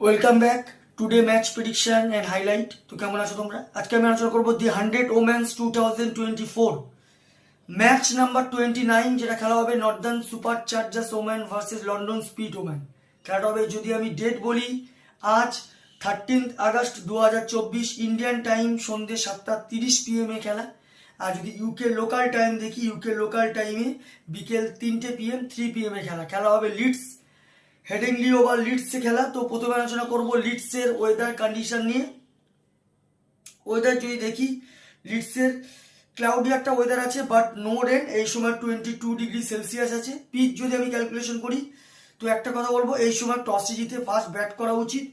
Welcome back today match prediction and highlight. তো কেমন আছো তোমরা? আজকে আমি আলোচনা করবো দি 100 ওমেন্স 2024 ম্যাচ নাম্বার 29, যেটা খেলা হবে Northern super chargers women versus London speed women. খেলাটা হবে, যদি আমি ডেট বলি, আজ 13 আগস্ট 2024 ইন্ডিয়ান টাইম সন্ধ্যে 7:30 PM এ খেলা। আর যদি ইউকে লোকাল টাইম দেখি, ইউকে লোকাল টাইমে বিকেল 3টে PM 3 PM এ খেলা হবে লিডস হেডিংলি ওভার লিডসে খেলা। তো প্রথমে আলোচনা করবো লিডসের ওয়েদার কন্ডিশন নিয়ে। ওয়েদার যদি দেখি, লিডসের ক্লাউডি একটা ওয়েদার আছে, বাট নো রেন। এই সময় 22°C আছে। পিচ যদি আমি ক্যালকুলেশন করি, তো একটা কথা বলবো, এই সময় টসে জিতে ফার্স্ট ব্যাট করা উচিত।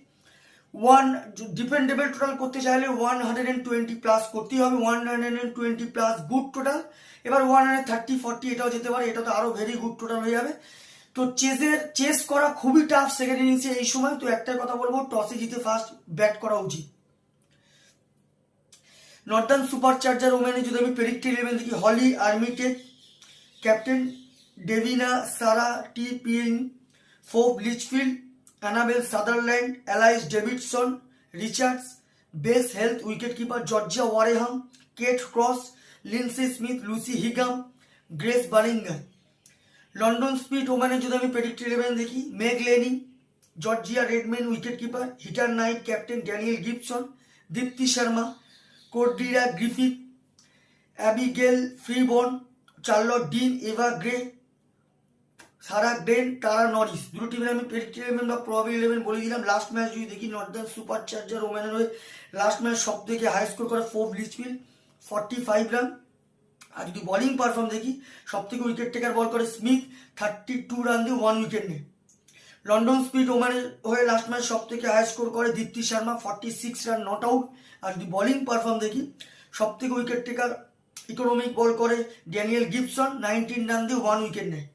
ডিপেন্ডেবল টোটাল করতে চাইলে 120 প্লাস করতেই হবে। 120 প্লাস গুড টোটাল। এবার 130-40 এটাও যেতে পারে, এটা তো আরো ভেরি গুড টোটাল হয়ে যাবে। তো চেস করা খুবই টাফ সেকেন্ড ইনিংসে এই সময়। তো একটাই কথা বলবো, টসে জিতে ফার্স্ট ব্যাট করা উচিত। নর্দার্ন সুপার চার্জার ওমেনে যদি আমি প্রেডিক্ট 11 দেখি, Holly Armitage captain, Davina Sarah Tipping, Phoebe Litchfield, Annabel Sutherland, Alice Davidson, Richards, Bess Heath wicket keeper, Georgia Wareham, Kate Cross, Linsey Smith, Lucy Higham, Grace Ballinger. London Spirit ওমেনে যদি আমি predict 11 দেখি, Meg Lanning, Georgia Redmayne wicket keeper, Heather Knight captain Danielle Gibson, Deepti Sharma, Cordelia Griffith, Abigail Freeborn, Charlotte Dean, Eva Gray, Sarah Glenn, Tara Norris. দুটো টিমের আমি predict 11 বা probable 11 বলে দিলাম। লাস্ট ম্যাচ যদি দেখি, নর্দার্ন সুপার চার্জার ওমেনের হয়ে লাস্ট ম্যাচ সব থেকে হাই স্কোর করে ফোব লিচফিল্ড 45 রান। আর যদি বোলিং পারফর্ম দেখি, সব থেকে উইকেট টেকার বল করে স্মিথ 32 রান দিয়ে 1 উইকেট নেয়। লন্ডন স্পিড ওমেনের হয়ে লাস্ট ম্যাচ সব থেকে হাই স্কোর করে Deepti Sharma 46 run not out. আর যদি বোলিং পারফর্ম দেখি, সব থেকে উইকেট টেকার ইকোনমিক বল করে ড্যানিয়েল গিবসন 19 রান দিয়ে 1 উইকেট নেয়।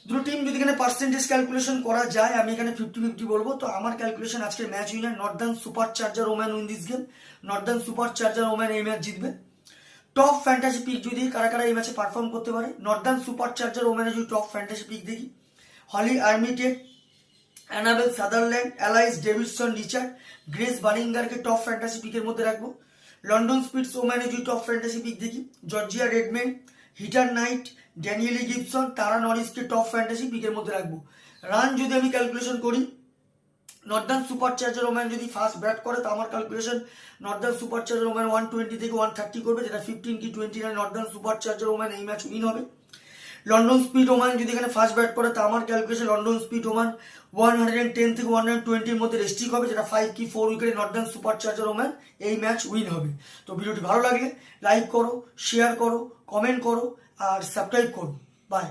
দুটো টিম যদি এখানে পার্সেন্টেজ ক্যালকুলেশন করা যায়, আমি এখানে 50-50 বলবো। তো আমার ক্যালকুলেশন আজকের match winner Northern super charger women win this game. Northern super charger women এই ম্যাচ জিতবে। টপ ফ্যান্টাসি পিক যদি কারা কারা এই ম্যাচে পারফর্ম করতে পারে, নর্দার্ন সুপার চার্জার ওমেনে যদি টপ ফ্যান্টাসি পিক দেখি, Holly Armitage, Annabel Sutherland, Alice Davidson, Richard, Grace বালিঙ্গারকে টপ ফ্যান্টাসি পিকের মধ্যে রাখবো। লন্ডন স্পিডস ওমেনে যদি টপ ফ্যান্টাসি পিক দেখি, Georgia Redmayne, Heather Knight, Danielle Gibson, Tara নরিসকে টপ ফ্যান্টাসি পিকের মধ্যে রাখবো। রান যদি আমি ক্যালকুলেশন করি, নর্দার্ন সুপার চার্জার ওমেন যদি ফার্স্ট ব্যাট করে, তো আমার calculation Northern super charger women 120 থেকে 130 করবে, যেটা 15 কি 20 run Northern super charger women এই ম্যাচ উইন হবে। লন্ডন স্পিড ওমেন যদি এখানে ফার্স্ট ব্যাট করে, তো আমার ক্যালকুলেশন লন্ডন স্পিড ওমেন 110 থেকে 120 মধ্যে রেস্ট্রিক হবে, যেটা 5 কি 4 উইকেটে নর্দার্ন সুপার চার্জার ওমেন এই ম্যাচ উইন হবে। তো ভিডিওটি ভালো লাগলে লাইক করো, শেয়ার করো, কমেন্ট করো আর সাবস্ক্রাইব করো। বাই।